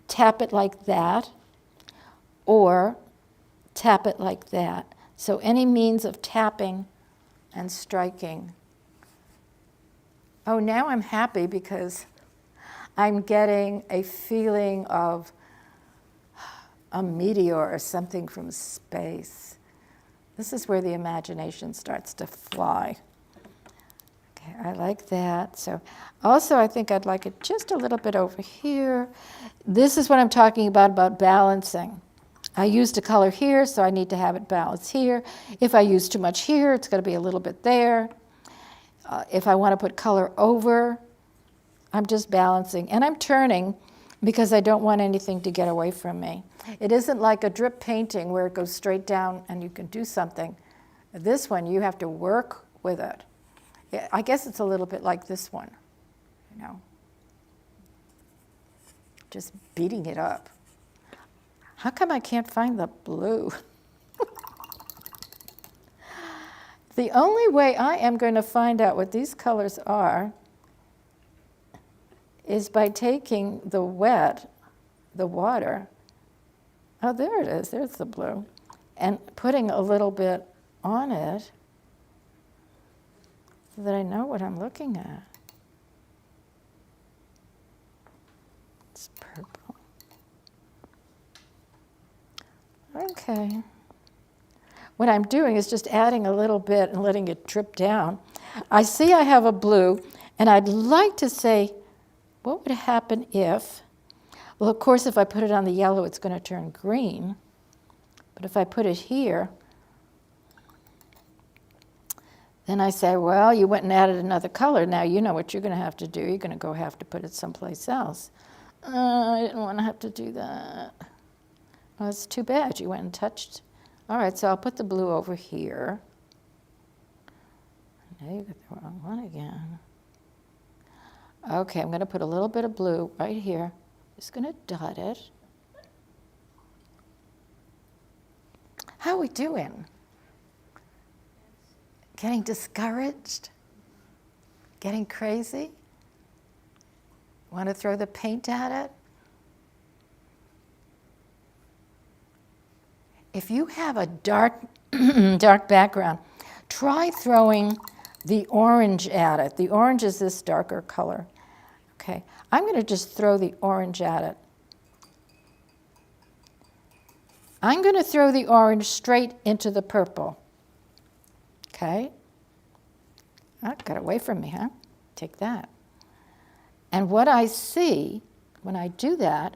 tap it like that, or tap it like that. So any means of tapping and striking. Oh, now I'm happy because I'm getting a feeling of a meteor or something from space. This is where the imagination starts to fly. Okay, I like that. So also I think I'd like it just a little bit over here. This is what I'm talking about balancing. I used a color here, so I need to have it balanced here. If I use too much here, it's going to be a little bit there. If I want to put color over, I'm just balancing. And I'm turning because I don't want anything to get away from me. It isn't like a drip painting where it goes straight down and you can do something. This one, you have to work with it. I guess it's a little bit like this one, you know. Just beating it up. How come I can't find the blue? The only way I am going to find out what these colors are is by taking the water, oh, there it is, there's the blue, and putting a little bit on it so that I know what I'm looking at. It's purple. Okay. What I'm doing is just adding a little bit and letting it drip down. I see I have a blue, and I'd like to say, what would happen if, well, of course, if I put it on the yellow, it's going to turn green. But if I put it here, then I say, well, you went and added another color. Now you know what you're going to have to do. You're going to have to put it someplace else. I didn't want to have to do that. Oh, it's too bad. You went and touched. All right, so I'll put the blue over here. Now you got the wrong one again. Okay, I'm going to put a little bit of blue right here. Just going to dot it. How are we doing? Getting discouraged? Getting crazy? Want to throw the paint at it? If you have a dark, dark background, try throwing the orange at it. The orange is this darker color. Okay, I'm going to just throw the orange at it. I'm going to throw the orange straight into the purple. Okay? Oh, got away from me, huh? Take that. And what I see when I do that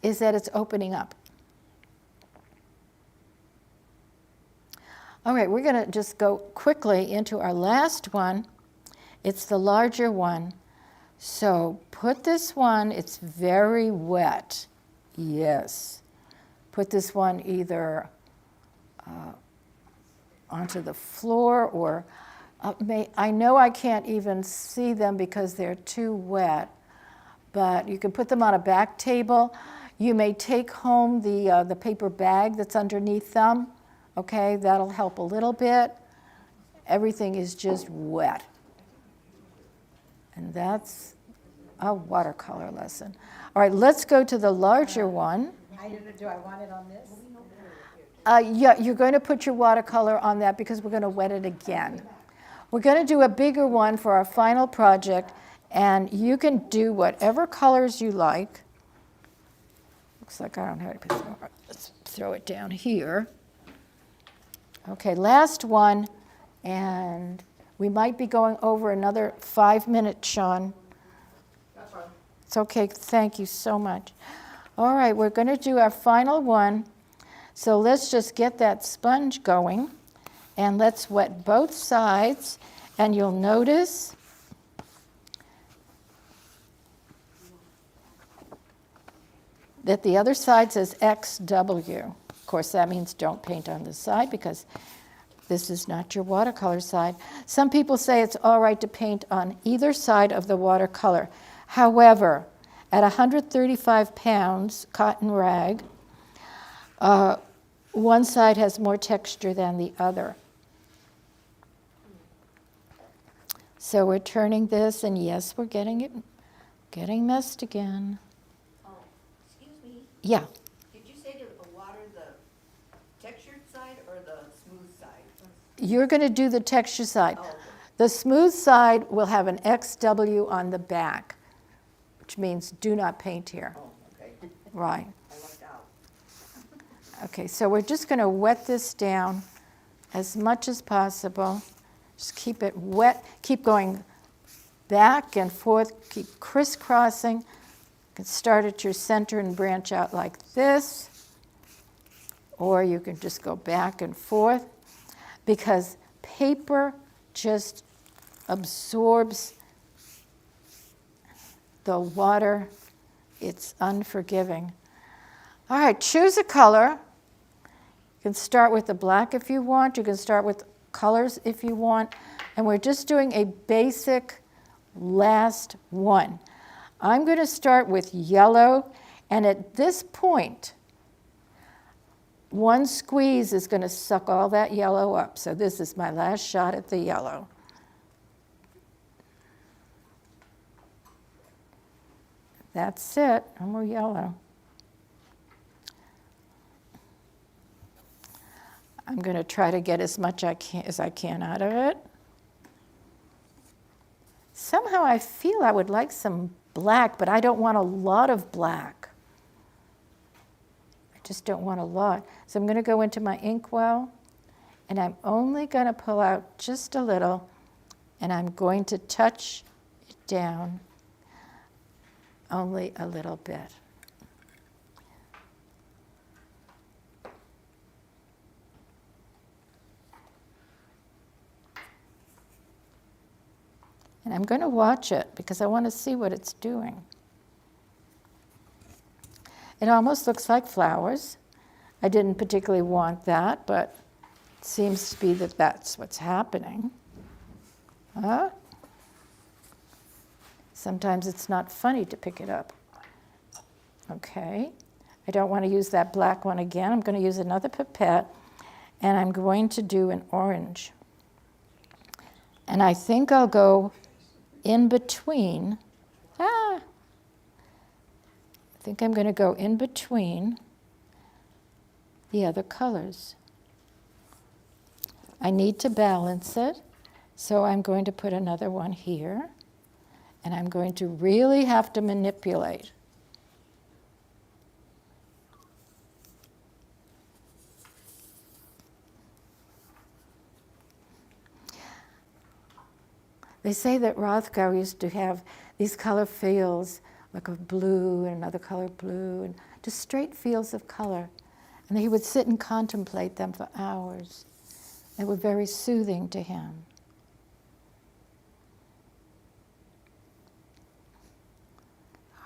is that it's opening up. All right, we're going to just go quickly into our last one. It's the larger one. So put this one, it's very wet. Yes. Put this one either onto the floor or I know I can't even see them because they're too wet, but you can put them on a back table. You may take home the paper bag that's underneath them. Okay, that'll help a little bit. Everything is just wet. And that's a watercolor lesson. All right, let's go to the larger one. Do I want it on this? Yeah, you're going to put your watercolor on that because we're going to wet it again. We're going to do a bigger one for our final project, and you can do whatever colors you like. Looks like I don't have it. Let's throw it down here. Okay, last one, and we might be going over another 5 minutes, Sean. That's fine. It's okay, thank you so much. All right, we're going to do our final one. So let's just get that sponge going, and let's wet both sides, and you'll notice that the other side says XW. Of course, that means don't paint on this side because this is not your watercolor side. Some people say it's all right to paint on either side of the watercolor. However, at 135 pounds cotton rag, one side has more texture than the other. So we're turning this, and yes, we're getting messed again. Oh, excuse me, Yeah, did you say to water the textured side or the smooth side? you're going to do the texture side. Oh, okay. The smooth side will have an XW on the back, which means do not paint here. Oh, okay, Right. I lucked out. Okay, so we're just going to wet this down as much as possible. Just keep it wet. Keep going back and forth. Keep crisscrossing. You can start at your center and branch out like this. Or you can just go back and forth. Because paper just absorbs the water. It's unforgiving. All right, choose a color. You can start with the black if you want. You can start with colors if you want. And we're just doing a basic last one. I'm going to start with yellow. And at this point, one squeeze is going to suck all that yellow up. So this is my last shot at the yellow. That's it. No more yellow. I'm going to try to get as much as I can out of it. Somehow I feel I would like some black, but I don't want a lot of black. I just don't want a lot. So I'm going to go into my inkwell, and I'm only going to pull out just a little, and I'm going to touch it down only a little bit. And I'm going to watch it because I want to see what it's doing. It almost looks like flowers. I didn't particularly want that, but it seems to be that that's what's happening. Huh? Sometimes it's not funny to pick it up. Okay. I don't want to use that black one again. I'm going to use another pipette, and I'm going to do an orange. And I think I'll go in between. I think I'm going to go in between the other colors. I need to balance it, so I'm going to put another one here, and I'm going to really have to manipulate. They say that Rothko used to have these color fields, like of blue and another color blue, and just straight fields of color. And he would sit and contemplate them for hours. They were very soothing to him.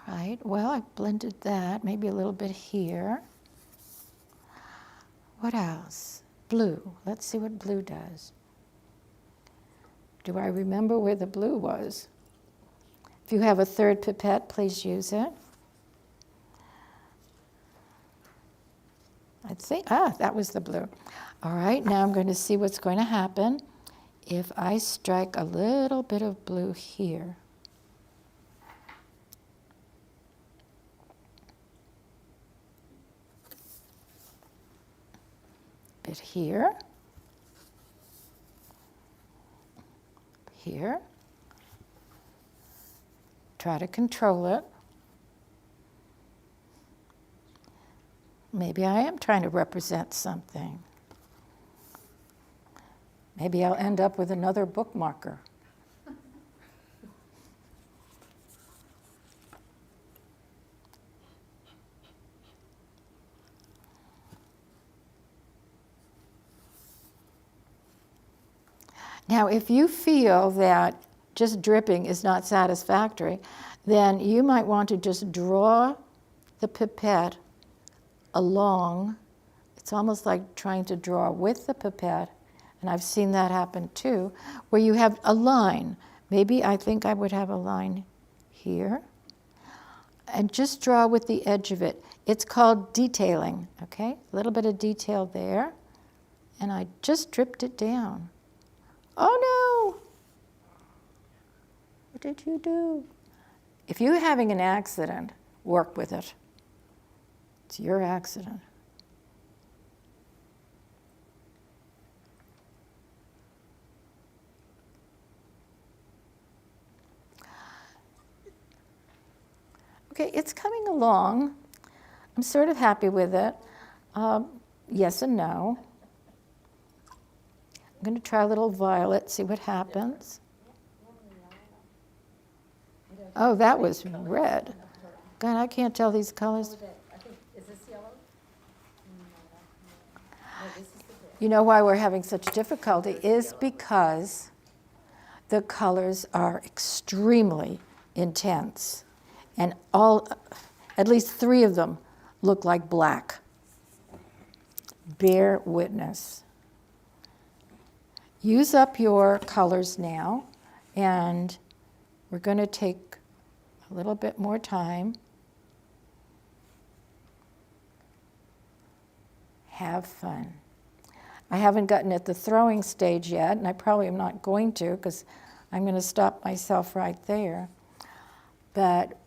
All right, well, I blended that, maybe a little bit here. What else? Blue. Let's see what blue does. Do I remember where the blue was? If you have a third pipette, please use it. I think, that was the blue. All right, now I'm going to see what's going to happen if I strike a little bit of blue here. Bit here. Here. Try to control it. Maybe I am trying to represent something. Maybe I'll end up with another bookmarker. Now, if you feel that just dripping is not satisfactory, then you might want to just draw the pipette along. It's almost like trying to draw with the pipette, and I've seen that happen too, where you have a line. Maybe I think I would have a line here, and just draw with the edge of it. It's called detailing, okay? A little bit of detail there, and I just dripped it down. Oh no! What did you do? If you're having an accident, work with it. It's your accident. Okay, it's coming along. I'm sort of happy with it. Yes and no. I'm going to try a little violet, see what happens. Oh, that was red. God, I can't tell these colors. Is this yellow? You know why we're having such difficulty is because the colors are extremely intense. And at least 3 of them look like black. Bear witness. Use up your colors now, and we're going to take a little bit more time. Have fun. I haven't gotten at the throwing stage yet, and I probably am not going to because I'm going to stop myself right there. But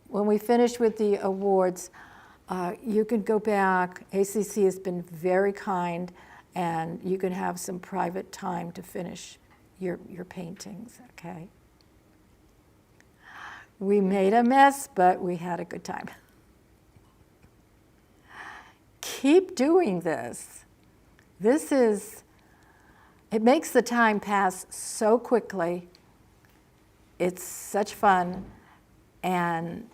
when we finish with the awards, you can go back. ACC has been very kind, and you can have some private time to finish your paintings, okay? We made a mess, but we had a good time. Keep doing this. It makes the time pass so quickly. It's such fun, and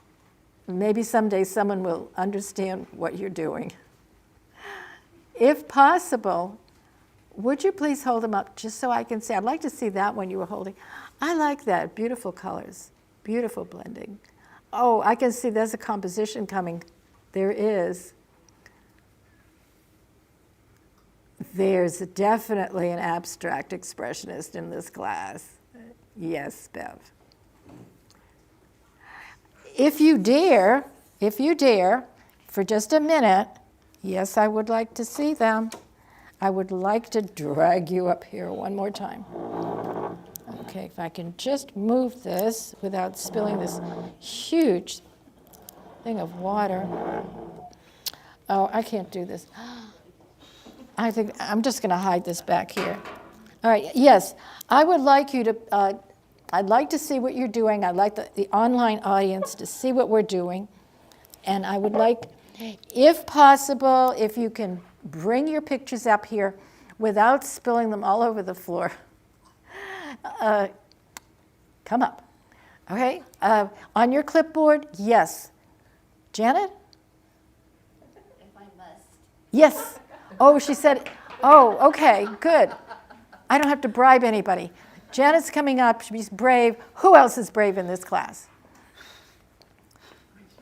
maybe someday someone will understand what you're doing. If possible, would you please hold them up just so I can see? I'd like to see that one you were holding. I like that. Beautiful colors. Beautiful blending. Oh, I can see there's a composition coming. There is. There's definitely an abstract expressionist in this class. Yes, Bev. If you dare, for just a minute, yes, I would like to see them. I would like to drag you up here one more time. Okay, if I can just move this without spilling this huge thing of water. Oh, I can't do this. I think I'm just going to hide this back here. All right, yes, I would like you to, I'd like to see what you're doing. I'd like the online audience to see what we're doing. And I would like, if possible, if you can bring your pictures up here without spilling them all over the floor. Come up. Okay, on your clipboard, yes. Janet? If I must. Yes. Oh, she said, oh, okay, good. I don't have to bribe anybody. Janet's coming up. She's brave. Who else is brave in this class?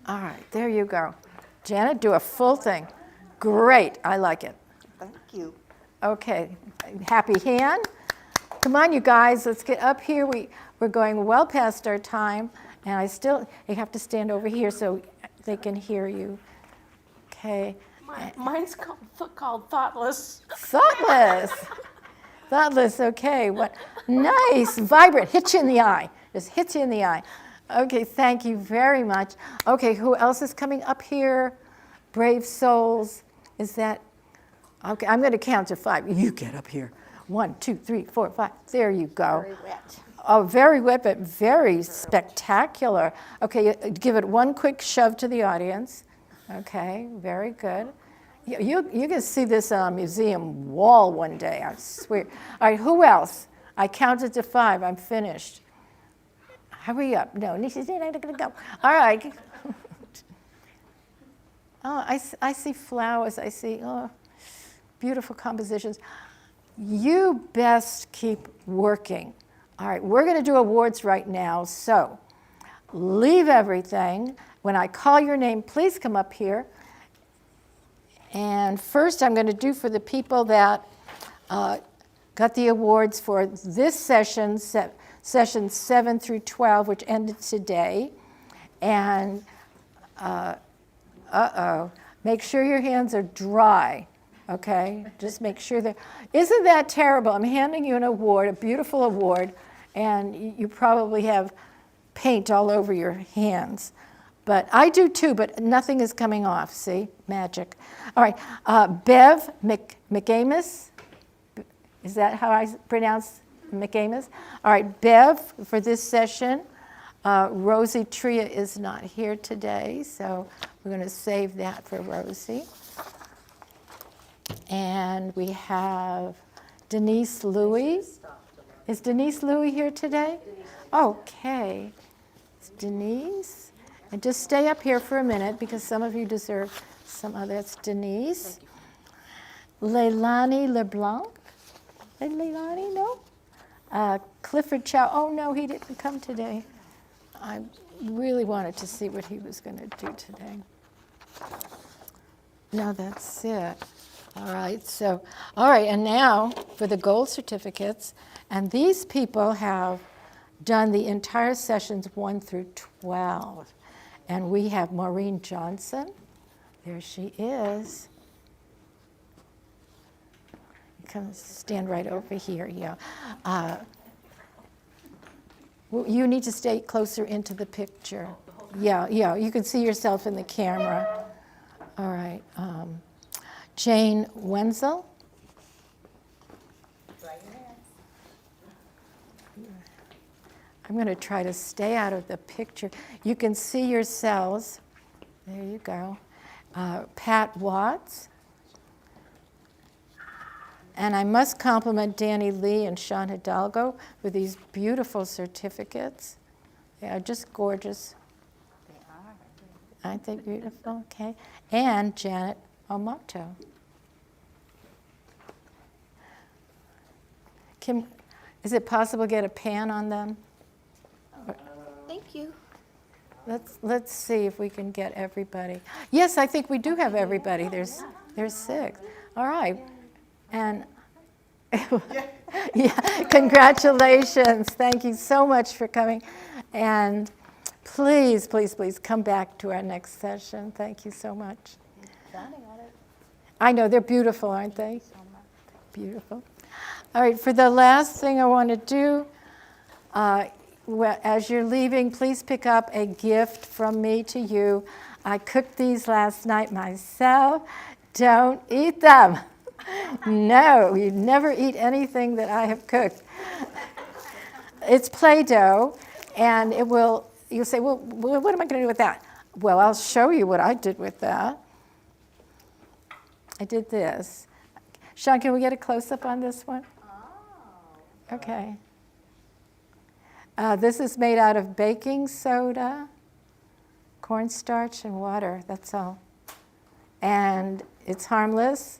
All right, there you go. Janet, do a full thing. Great. I like it. Thank you. Okay. Happy hand. Come on, you guys. Let's get up here. We're going well past our time. And you have to stand over here so they can hear you. Okay. Mine's called Thoughtless. Thoughtless. Thoughtless, okay. What? Nice, vibrant, hits you in the eye. Just hits you in the eye. Okay, thank you very much. Okay, who else is coming up here? Brave souls. Is that, okay, I'm going to count to 5. You get up here. 1, 2, 3, 4, 5. There you go. Very wet. Oh, very wet, but very spectacular. Okay, give it one quick shove to the audience. Okay, very good. You can see this on a museum wall one day, I swear. All right, who else? I counted to 5. I'm finished. Hurry up. No, Nisha's not going to go. All right. Oh, I see flowers. I see beautiful compositions. You best keep working. All right, we're going to do awards right now. So leave everything. When I call your name, please come up here. And first, I'm going to do for the people that got the awards for this session, sessions 7 through 12, which ended today. And, make sure your hands are dry, okay? Just make sure that, isn't that terrible? I'm handing you an award, a beautiful award, and you probably have paint all over your hands. But I do too, but nothing is coming off, see? Magic. All right, Bev McAmis. Is that how I pronounce McAmis? All right, Bev for this session. Rosie Tria is not here today, so we're going to save that for Rosie. And we have Denise Louie. Is Denise Louie here today? Okay. It's Denise. And just stay up here for a minute because some of you deserve some other. That's Denise. Leilani LeBlanc. Leilani, no? Clifford Chow. Oh, no, he didn't come today. I really wanted to see what he was going to do today. No, that's it. All right, so, all right, and now for the gold certificates. And these people have done the entire sessions 1 through 12. And we have Maureen Johnson. There she is. Come stand right over here, yeah. You need to stay closer into the picture. Yeah, you can see yourself in the camera. All right. Jane Wenzel. I'm going to try to stay out of the picture. You can see yourselves. There you go. Pat Watts. And I must compliment Danny Lee and Sean Hidalgo for these beautiful certificates. They are just gorgeous. They are. Aren't they beautiful? Okay. And Janet Omoto. Kim, is it possible to get a pan on them? Thank you. Let's see if we can get everybody. Yes, I think we do have everybody. There's 6. All right. And yeah, congratulations. Thank you so much for coming. And please, please, please come back to our next session. Thank you so much. I know, they're beautiful, aren't they? Beautiful. All right, for the last thing I want to do, as you're leaving, please pick up a gift from me to you. I cooked these last night myself. Don't eat them. No, you never eat anything that I have cooked. It's Play-Doh, and it will, you say, well, what am I going to do with that? Well, I'll show you what I did with that. I did this. Sean, can we get a close-up on this one? Oh. Okay. This is made out of baking soda, cornstarch, and water. That's all. And it's harmless.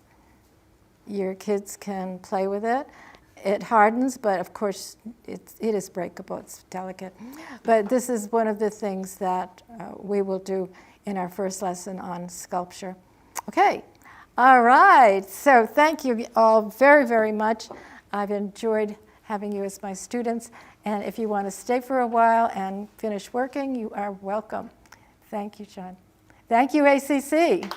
Your kids can play with it. It hardens, but of course it is breakable. It's delicate. But this is one of the things that we will do in our first lesson on sculpture. Okay. All right. So thank you all very, very much. I've enjoyed having you as my students. And if you want to stay for a while and finish working, you are welcome. Thank you, John. Thank you, ACC.